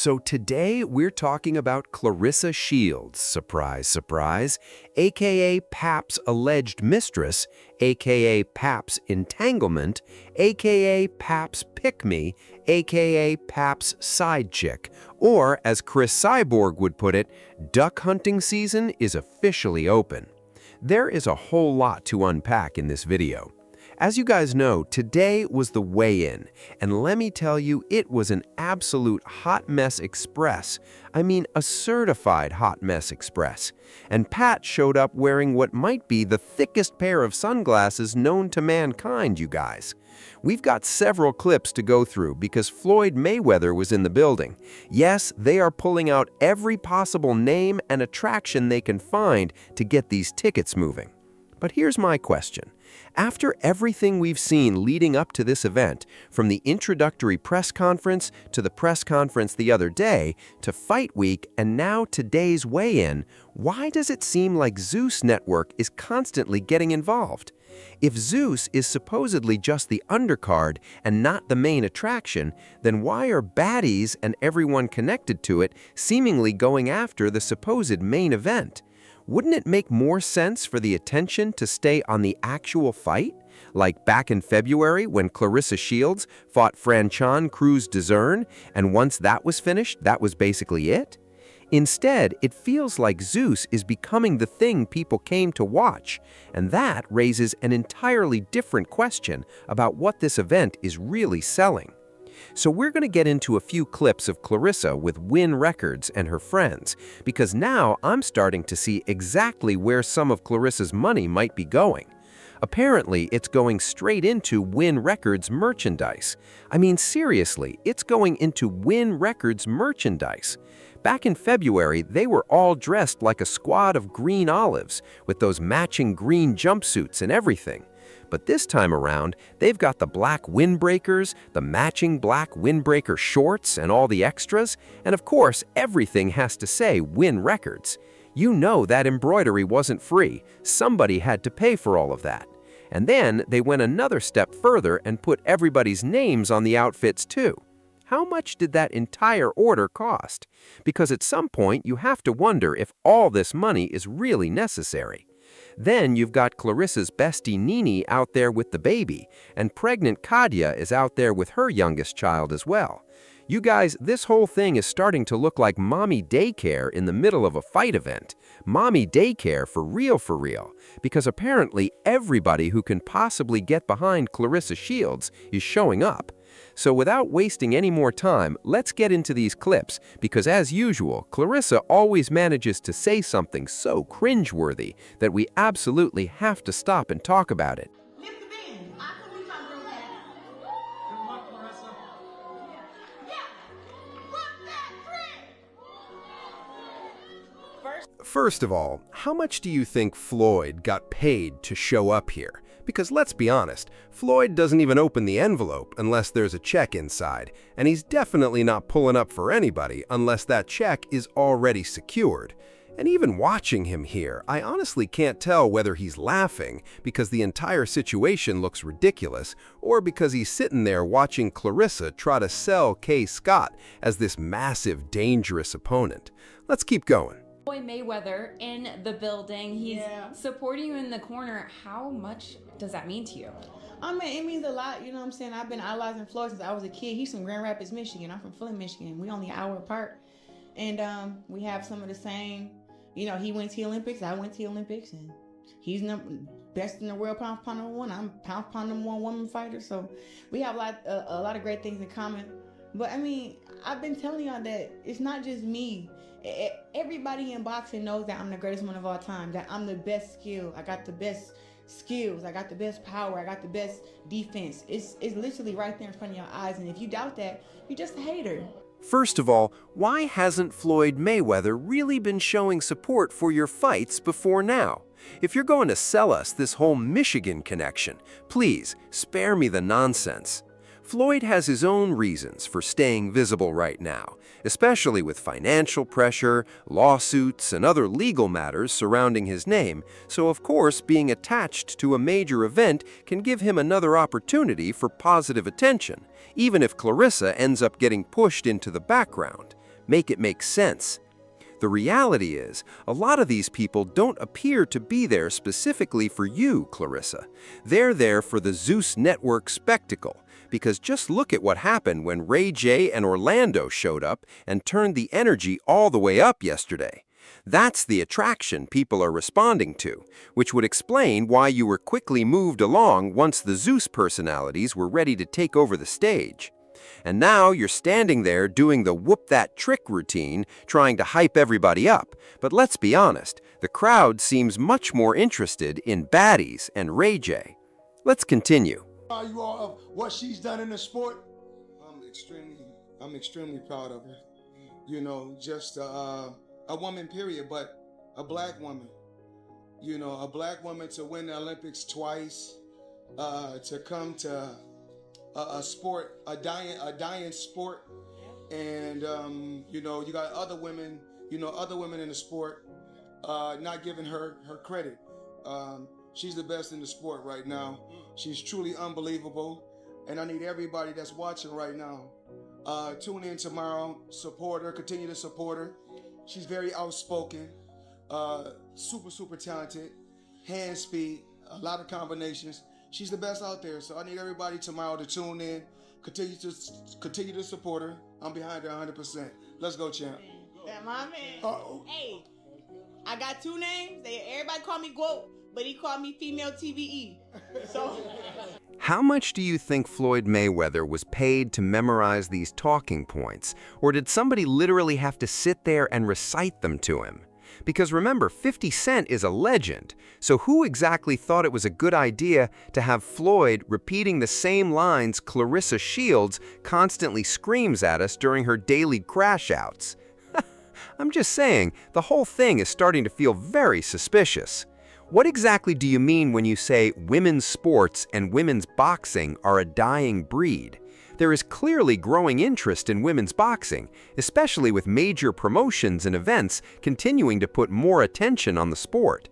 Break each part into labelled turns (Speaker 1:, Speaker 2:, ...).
Speaker 1: So today we're talking about Clarissa Shields, surprise, surprise, aka Pap's alleged mistress, aka Pap's entanglement, aka Pap's pick-me, aka Pap's side chick, or as Chris Cyborg would put it, duck hunting season is officially open. There is a whole lot to unpack in this video. As you guys know, today was the weigh-in, and let me tell you, it was an absolute hot mess express. I mean, a certified hot mess express. And Pat showed up wearing what might be the thickest pair of sunglasses known to mankind, you guys. We've got several clips to go through because Floyd Mayweather was in the building. Yes, they are pulling out every possible name and attraction they can find to get these tickets moving. But here's my question. After everything we've seen leading up to this event, from the introductory press conference to the press conference the other day, to Fight Week, and now today's weigh-in, why does it seem like Zeus Network is constantly getting involved? If Zeus is supposedly just the undercard and not the main attraction, then why are baddies and everyone connected to it seemingly going after the supposed main event? Wouldn't it make more sense for the attention to stay on the actual fight? Like back in February when Clarissa Shields fought Franchon Cruz-Dezurn, and once that was finished, that was basically it? Instead, it feels like Zeus is becoming the thing people came to watch, and that raises an entirely different question about what this event is really selling. So we're going to get into a few clips of Clarissa with Win Records and her friends, because now I'm starting to see exactly where some of Clarissa's money might be going. Apparently, it's going straight into Win Records merchandise. I mean, seriously, it's going into Win Records merchandise. Back in February, they were all dressed like a squad of green olives, with those matching green jumpsuits and everything. But this time around, they've got the black windbreakers, the matching black windbreaker shorts, and all the extras, and of course, everything has to say Win Records. You know that embroidery wasn't free. Somebody had to pay for all of that. And then they went another step further and put everybody's names on the outfits too. How much did that entire order cost? Because at some point, you have to wonder if all this money is really necessary. Then you've got Clarissa's bestie Nini out there with the baby, and pregnant Kadia is out there with her youngest child as well. You guys, this whole thing is starting to look like mommy daycare in the middle of a fight event. Mommy daycare for real, because apparently everybody who can possibly get behind Clarissa Shields is showing up. So without wasting any more time, let's get into these clips, because as usual, Clarissa always manages to say something so cringeworthy that we absolutely have to stop and talk about it.
Speaker 2: Lift the band. I can reach out real fast. Good luck, Clarissa. Yeah. Look that trick.
Speaker 1: First of all, how much do you think Floyd got paid to show up here? Because let's be honest, Floyd doesn't even open the envelope unless there's a check inside, and he's definitely not pulling up for anybody unless that check is already secured. And even watching him here, I honestly can't tell whether he's laughing because the entire situation looks ridiculous, or because he's sitting there watching Clarissa try to sell Kay Scott as this massive, dangerous opponent. Let's keep going.
Speaker 3: Floyd Mayweather in the building. He's supporting you in the corner. How much does that mean to you?
Speaker 4: I mean, it means a lot, you know what I'm saying? I've been idolizing Floyd since I was a kid. He's from Grand Rapids, Michigan. I'm from Flint, Michigan. We only an hour apart. And we have some of the same, you know, he went to the Olympics, I went to the Olympics, and he's best in the world pound for pound number one. I'm pound for pound number one woman fighter. So we have a lot of great things in common. But I mean, I've been telling y'all that it's not just me. Everybody in boxing knows that I'm the greatest one of all time, that I'm the best skill. I got the best skills, I got the best power, I got the best defense. It's literally right there in front of your eyes, and if you doubt that, you're just a hater.
Speaker 1: First of all, why hasn't Floyd Mayweather really been showing support for your fights before now? If you're going to sell us this whole Michigan connection, please spare me the nonsense. Floyd has his own reasons for staying visible right now, especially with financial pressure, lawsuits, and other legal matters surrounding his name, so of course being attached to a major event can give him another opportunity for positive attention, even if Clarissa ends up getting pushed into the background. make it make sense. The reality is, a lot of these people don't appear to be there specifically for you, Clarissa. They're there for the Zeus Network spectacle, because just look at what happened when Ray J and Orlando showed up and turned the energy all the way up yesterday. That's the attraction people are responding to, which would explain why you were quickly moved along once the Zeus personalities were ready to take over the stage. And now you're standing there doing the whoop that trick routine, trying to hype everybody up. But let's be honest, the crowd seems much more interested in baddies and Ray J. Let's continue.
Speaker 5: Are you all of what she's done in the sport? I'm extremely proud of her. You know, just a woman, period, but a black woman. You know, a black woman to win the Olympics twice, to come to a sport, a dying sport, and you know, you got other women in the sport not giving her credit. She's the best in the sport right now. She's truly unbelievable, and I need everybody that's watching right now, tune in tomorrow, support her, continue to support her. She's very outspoken, super talented, hand speed, a lot of combinations. She's the best out there, so I need everybody tomorrow to tune in, continue to support her. I'm behind her 100%. Let's go, champ.
Speaker 4: That my man.
Speaker 5: Uh-oh.
Speaker 4: Hey, I got two names. Everybody call me Quote, but he called me Female TVE. So.
Speaker 1: How much do you think Floyd Mayweather was paid to memorize these talking points? Or did somebody literally have to sit there and recite them to him? Because remember, 50 Cent is a legend, so who exactly thought it was a good idea to have Floyd repeating the same lines Clarissa Shields constantly screams at us during her daily crash-outs? I'm just saying, the whole thing is starting to feel very suspicious. What exactly do you mean when you say women's sports and women's boxing are a dying breed? There is clearly growing interest in women's boxing, especially with major promotions and events continuing to put more attention on the sport.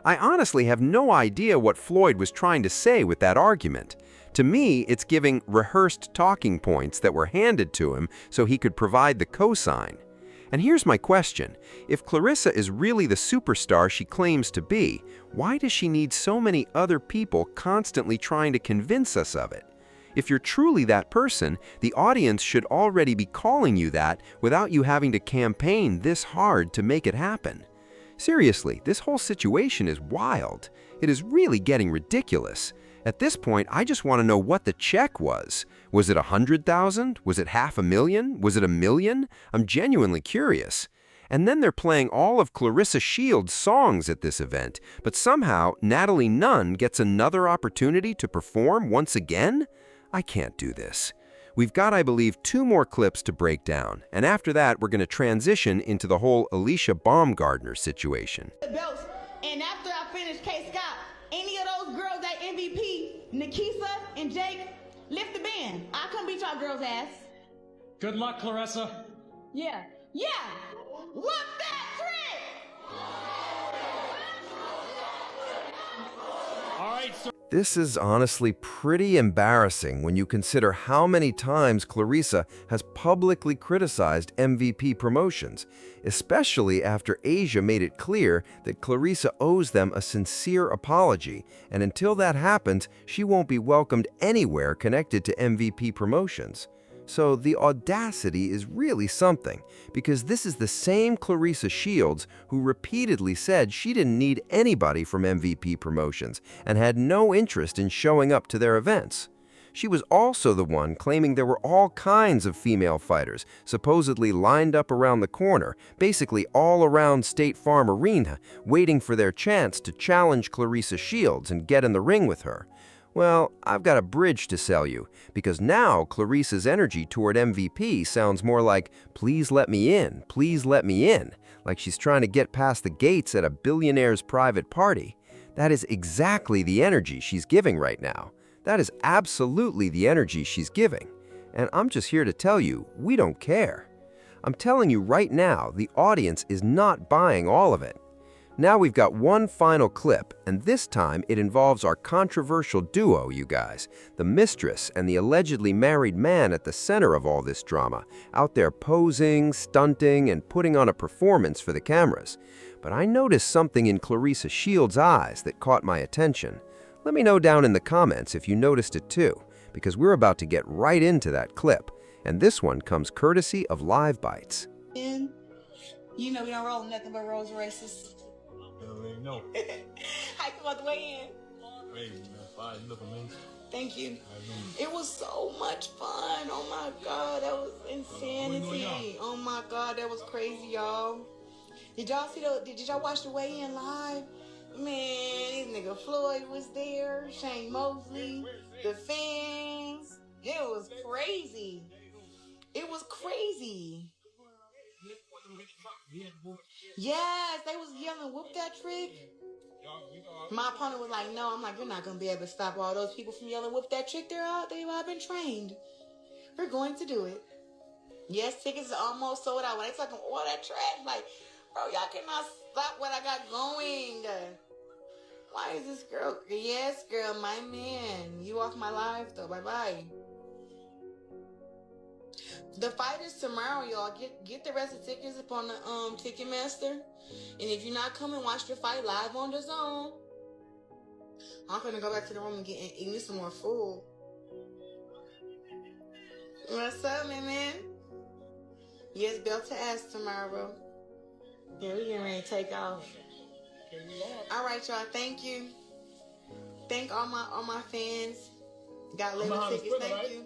Speaker 1: I honestly have no idea what Floyd was trying to say with that argument. To me, it's giving rehearsed talking points that were handed to him so he could provide the cosign. And here's my question. If Clarissa is really the superstar she claims to be, why does she need so many other people constantly trying to convince us of it? If you're truly that person, the audience should already be calling you that without you having to campaign this hard to make it happen. Seriously, this whole situation is wild. It is really getting ridiculous. At this point, I just want to know what the check was. Was it 100,000? Was it $500,000? Was it $1 million? I'm genuinely curious. And then they're playing all of Clarissa Shields' songs at this event, but somehow Natalie Nunn gets another opportunity to perform once again? I can't do this. We've got, I believe, 2 more clips to break down, and after that, we're going to transition into the whole Alicia Baumgardner situation.
Speaker 4: Belts. And after I finish K. Scott, any of those girls at MVP, Nikisa and Jake, lift the band. I come beat y'all girls' ass.
Speaker 6: Good luck, Clarissa.
Speaker 4: Yeah. Whoop that trick!
Speaker 6: All right, so
Speaker 1: This is honestly pretty embarrassing when you consider how many times Clarissa has publicly criticized MVP promotions, especially after Asia made it clear that Clarissa owes them a sincere apology, and until that happens, she won't be welcomed anywhere connected to MVP promotions. So the audacity is really something, because this is the same Clarissa Shields who repeatedly said she didn't need anybody from MVP promotions and had no interest in showing up to their events. She was also the one claiming there were all kinds of female fighters supposedly lined up around the corner, basically all around State Farm Arena, waiting for their chance to challenge Clarissa Shields and get in the ring with her. Well, I've got a bridge to sell you, because now Clarissa's energy toward MVP sounds more like, please let me in, like she's trying to get past the gates at a billionaire's private party. That is exactly the energy she's giving right now. That is absolutely the energy she's giving. And I'm just here to tell you, we don't care. I'm telling you right now, the audience is not buying all of it. Now we've got one final clip, and this time it involves our controversial duo, you guys, the mistress and the allegedly married man at the center of all this drama, out there posing, stunting, and putting on a performance for the cameras. But I noticed something in Clarissa Shields' eyes that caught my attention. Let me know down in the comments if you noticed it too, because we're about to get right into that clip, and this one comes courtesy of Live Bites.
Speaker 4: You know we don't roll nothing but Rolls Royces.
Speaker 7: No.
Speaker 4: How you about the way in?
Speaker 7: Hey, man, fine. You look amazing.
Speaker 4: Thank you. It was so much fun. Oh my God, that was insanity. Oh my God, that was crazy, y'all. Did y'all see did y'all watch the weigh-in live? Man, this nigga Floyd was there, Shane Mosley, the fans. It was crazy. It was crazy. Yes, they was yelling, whoop that trick. My opponent was like, no. I'm like, you're not going to be able to stop all those people from yelling, whoop that trick. They've all been trained. We're going to do it. Yes, tickets are almost sold out. When they talking all that trash, like, bro, y'all cannot stop what I got going. Why is this girl? Yes, girl, my man. You off my life, though. Bye-bye. The fight is tomorrow, y'all. Get the rest of the tickets up on the Ticketmaster. And if you're not coming, watch the fight live on the Zone. I'm gonna go back to the room and eat me some more food. What's up, man? Yes, belt to ass tomorrow. Yeah, we getting ready to take off. All right, y'all. Thank you. Thank all my fans. Got 11 tickets. Thank you.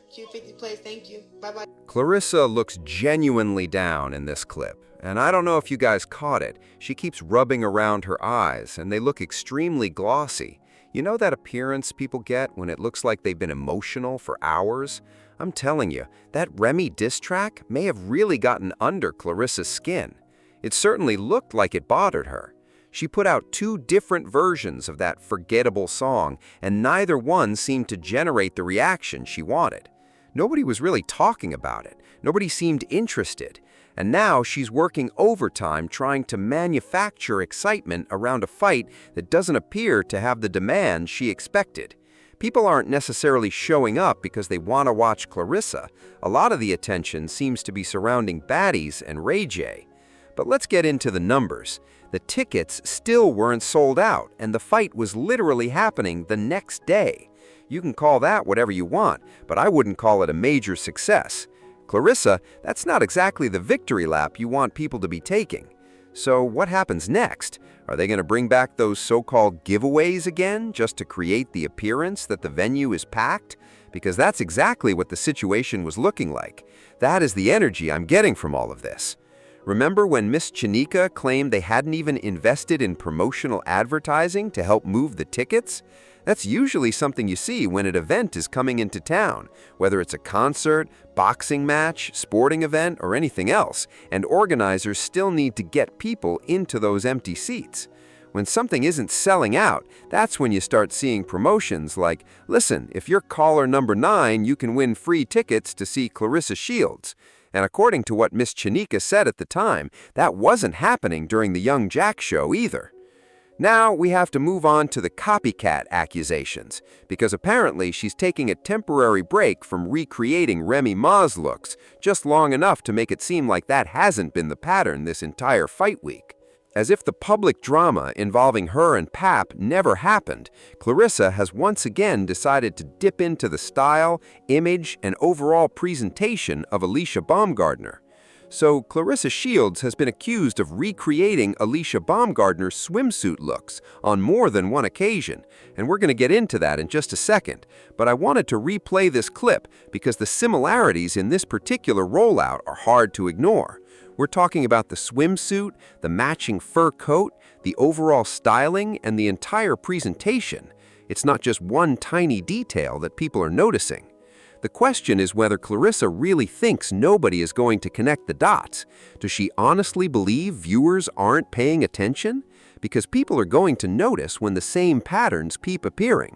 Speaker 4: Q50 plays. Thank you. Bye-bye.
Speaker 1: Clarissa looks genuinely down in this clip, and I don't know if you guys caught it. She keeps rubbing around her eyes, and they look extremely glossy. You know that appearance people get when it looks like they've been emotional for hours? I'm telling you, that Remy diss track may have really gotten under Clarissa's skin. It certainly looked like it bothered her. She put out 2 different versions of that forgettable song, and neither one seemed to generate the reaction she wanted. Nobody was really talking about it. Nobody seemed interested. And now she's working overtime trying to manufacture excitement around a fight that doesn't appear to have the demand she expected. People aren't necessarily showing up because they want to watch Clarissa. A lot of the attention seems to be surrounding baddies and Ray J. But let's get into the numbers. The tickets still weren't sold out, and the fight was literally happening the next day. You can call that whatever you want, but I wouldn't call it a major success. Clarissa, that's not exactly the victory lap you want people to be taking. So what happens next? Are they going to bring back those so-called giveaways again just to create the appearance that the venue is packed? Because that's exactly what the situation was looking like. That is the energy I'm getting from all of this. Remember when Miss Chanika claimed they hadn't even invested in promotional advertising to help move the tickets? That's usually something you see when an event is coming into town, whether it's a concert, boxing match, sporting event, or anything else, and organizers still need to get people into those empty seats. When something isn't selling out, that's when you start seeing promotions like, listen, if you're caller number 9, you can win free tickets to see Clarissa Shields. And according to what Miss Chanika said at the time, that wasn't happening during the Young Jack show either. Now we have to move on to the copycat accusations, because apparently she's taking a temporary break from recreating Remy Ma's looks, just long enough to make it seem like that hasn't been the pattern this entire fight week. As if the public drama involving her and Pap never happened, Clarissa has once again decided to dip into the style, image, and overall presentation of Alicia Baumgardner. So Clarissa Shields has been accused of recreating Alicia Baumgardner's swimsuit looks on more than one occasion, and we're going to get into that in just a second. But I wanted to replay this clip because the similarities in this particular rollout are hard to ignore. We're talking about the swimsuit, the matching fur coat, the overall styling, and the entire presentation. It's not just one tiny detail that people are noticing. The question is whether Clarissa really thinks nobody is going to connect the dots. Does she honestly believe viewers aren't paying attention? Because people are going to notice when the same patterns keep appearing.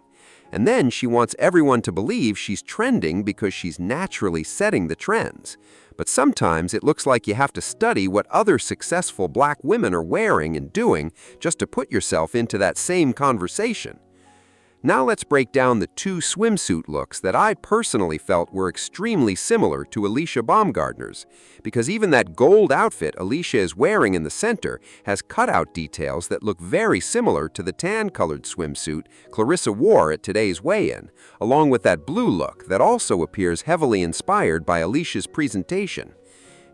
Speaker 1: And then she wants everyone to believe she's trending because she's naturally setting the trends. But sometimes it looks like you have to study what other successful black women are wearing and doing just to put yourself into that same conversation. Now let's break down the two swimsuit looks that I personally felt were extremely similar to Alicia Baumgardner's, because even that gold outfit Alicia is wearing in the center has cutout details that look very similar to the tan-colored swimsuit Clarissa wore at today's weigh-in, along with that blue look that also appears heavily inspired by Alicia's presentation.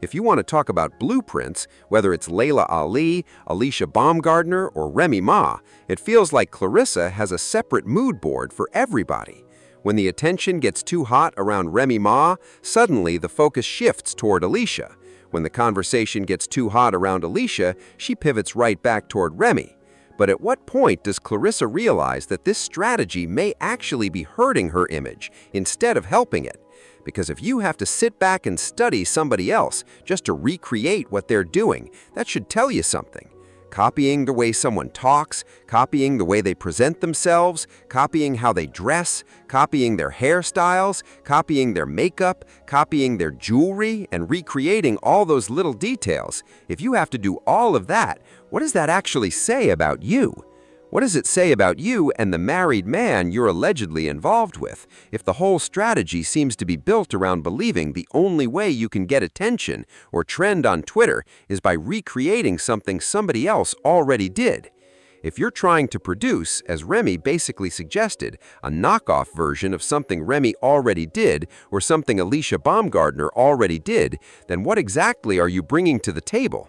Speaker 1: If you want to talk about blueprints, whether it's Layla Ali, Alicia Baumgardner, or Remy Ma, it feels like Clarissa has a separate mood board for everybody. When the attention gets too hot around Remy Ma, suddenly the focus shifts toward Alicia. When the conversation gets too hot around Alicia, she pivots right back toward Remy. But at what point does Clarissa realize that this strategy may actually be hurting her image instead of helping it? Because if you have to sit back and study somebody else just to recreate what they're doing, that should tell you something. Copying the way someone talks, copying the way they present themselves, copying how they dress, copying their hairstyles, copying their makeup, copying their jewelry, and recreating all those little details. If you have to do all of that, what does that actually say about you? What does it say about you and the married man you're allegedly involved with if the whole strategy seems to be built around believing the only way you can get attention or trend on Twitter is by recreating something somebody else already did? If you're trying to produce, as Remy basically suggested, a knockoff version of something Remy already did or something Alicia Baumgardner already did, then what exactly are you bringing to the table?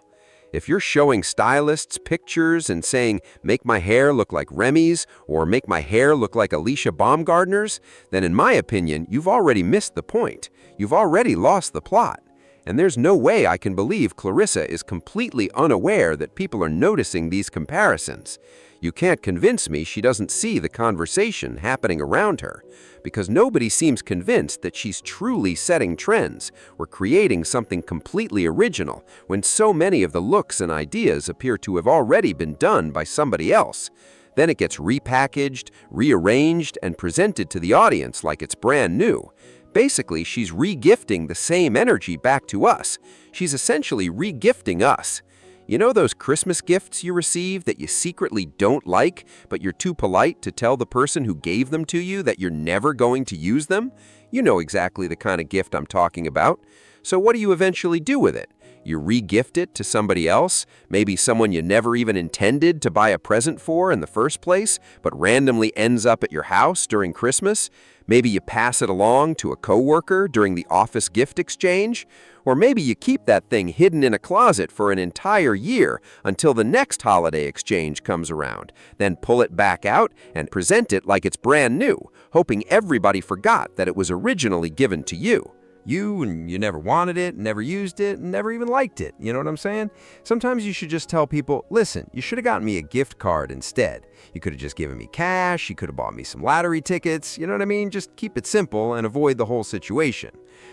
Speaker 1: If you're showing stylists pictures and saying, make my hair look like Remy's or make my hair look like Alicia Baumgardner's, then in my opinion, you've already missed the point. You've already lost the plot. And there's no way I can believe Clarissa is completely unaware that people are noticing these comparisons. You can't convince me she doesn't see the conversation happening around her, because nobody seems convinced that she's truly setting trends or creating something completely original when so many of the looks and ideas appear to have already been done by somebody else. Then it gets repackaged, rearranged, and presented to the audience like it's brand new. Basically, she's re-gifting the same energy back to us. She's essentially re-gifting us. You know those Christmas gifts you receive that you secretly don't like, but you're too polite to tell the person who gave them to you that you're never going to use them? You know exactly the kind of gift I'm talking about. So what do you eventually do with it? You re-gift it to somebody else, maybe someone you never even intended to buy a present for in the first place, but randomly ends up at your house during Christmas. Maybe you pass it along to a coworker during the office gift exchange. Or maybe you keep that thing hidden in a closet for an entire year until the next holiday exchange comes around, then pull it back out and present it like it's brand new, hoping everybody forgot that it was originally given to you. You never wanted it, never used it, never even liked it. You know what I'm saying? Sometimes you should just tell people, listen, you should have gotten me a gift card instead. You could have just given me cash, you could have bought me some lottery tickets, you know what I mean? Just keep it simple and avoid the whole situation.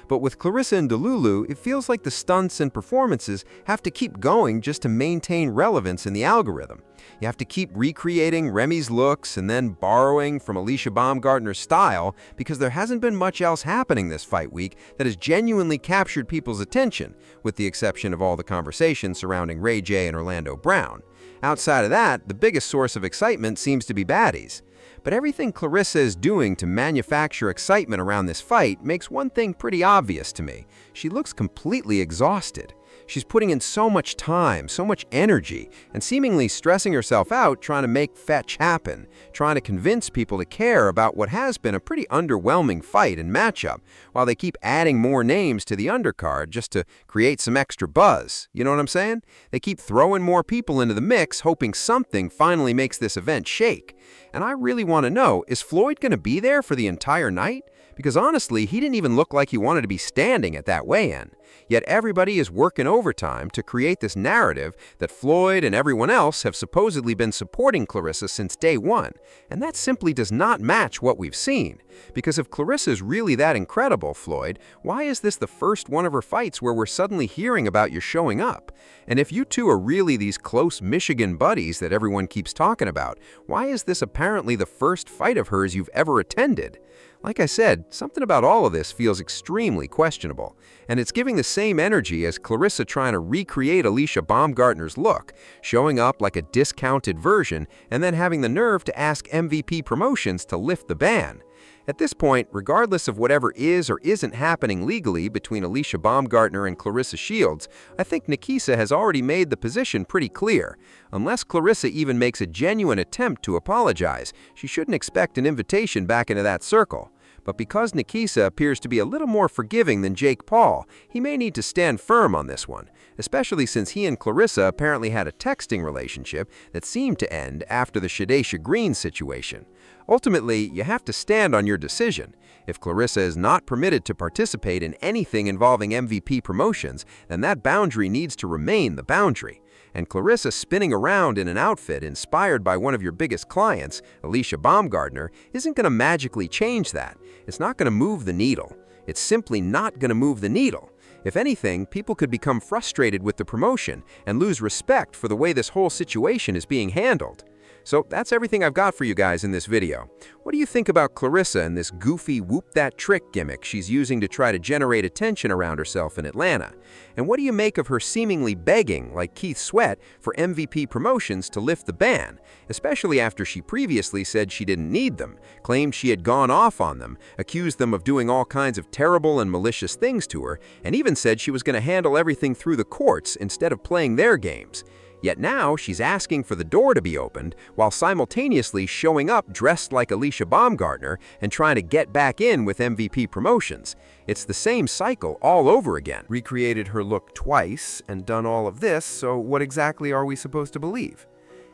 Speaker 1: But with Clarissa and Delulu, it feels like the stunts and performances have to keep going just to maintain relevance in the algorithm. You have to keep recreating Remy's looks and then borrowing from Alicia Baumgardner's style because there hasn't been much else happening this fight week that has genuinely captured people's attention, with the exception of all the conversation surrounding Ray J and Orlando Brown. Outside of that, the biggest source of excitement seems to be baddies. But everything Clarissa is doing to manufacture excitement around this fight makes one thing pretty obvious to me. She looks completely exhausted. She's putting in so much time, so much energy, and seemingly stressing herself out trying to make fetch happen, trying to convince people to care about what has been a pretty underwhelming fight and matchup, while they keep adding more names to the undercard just to create some extra buzz. You know what I'm saying? They keep throwing more people into the mix, hoping something finally makes this event shake. And I really want to know, is Floyd going to be there for the entire night? Because honestly, he didn't even look like he wanted to be standing at that weigh-in. Yet everybody is working overtime to create this narrative that Floyd and everyone else have supposedly been supporting Clarissa since day one, and that simply does not match what we've seen. Because if Clarissa is really that incredible, Floyd, why is this the first one of her fights where we're suddenly hearing about you showing up? And if you two are really these close Michigan buddies that everyone keeps talking about, why is this apparently the first fight of hers you've ever attended? Like I said, something about all of this feels extremely questionable, and it's giving the same energy as Clarissa trying to recreate Alicia Baumgardner's look, showing up like a discounted version and then having the nerve to ask MVP Promotions to lift the ban. At this point, regardless of whatever is or isn't happening legally between Alicia Baumgardner and Clarissa Shields, I think Nikisa has already made the position pretty clear. Unless Clarissa even makes a genuine attempt to apologize, she shouldn't expect an invitation back into that circle. But because Nikisa appears to be a little more forgiving than Jake Paul, he may need to stand firm on this one, especially since he and Clarissa apparently had a texting relationship that seemed to end after the Shadesha Green situation. Ultimately, you have to stand on your decision. If Clarissa is not permitted to participate in anything involving MVP Promotions, then that boundary needs to remain the boundary. And Clarissa spinning around in an outfit inspired by one of your biggest clients, Alicia Baumgardner, isn't going to magically change that. It's not going to move the needle. It's simply not going to move the needle. If anything, people could become frustrated with the promotion and lose respect for the way this whole situation is being handled. So that's everything I've got for you guys in this video. What do you think about Clarissa and this goofy whoop that trick gimmick she's using to try to generate attention around herself in Atlanta? And what do you make of her seemingly begging, like Keith Sweat, for MVP Promotions to lift the ban, especially after she previously said she didn't need them, claimed she had gone off on them, accused them of doing all kinds of terrible and malicious things to her, and even said she was going to handle everything through the courts instead of playing their games? Yet now she's asking for the door to be opened while simultaneously showing up dressed like Alicia Baumgardner and trying to get back in with MVP Promotions. It's the same cycle all over again. Recreated her look twice and done all of this, so what exactly are we supposed to believe?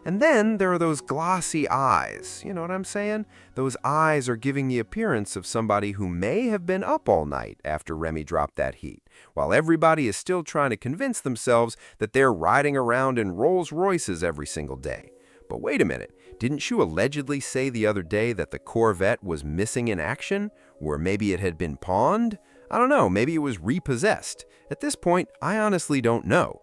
Speaker 1: And then there are those glossy eyes, you know what I'm saying? Those eyes are giving the appearance of somebody who may have been up all night after Remy dropped that heat, while everybody is still trying to convince themselves that they're riding around in Rolls Royces every single day. But wait a minute, didn't you allegedly say the other day that the Corvette was missing in action? Or maybe it had been pawned? I don't know, maybe it was repossessed. At this point, I honestly don't know.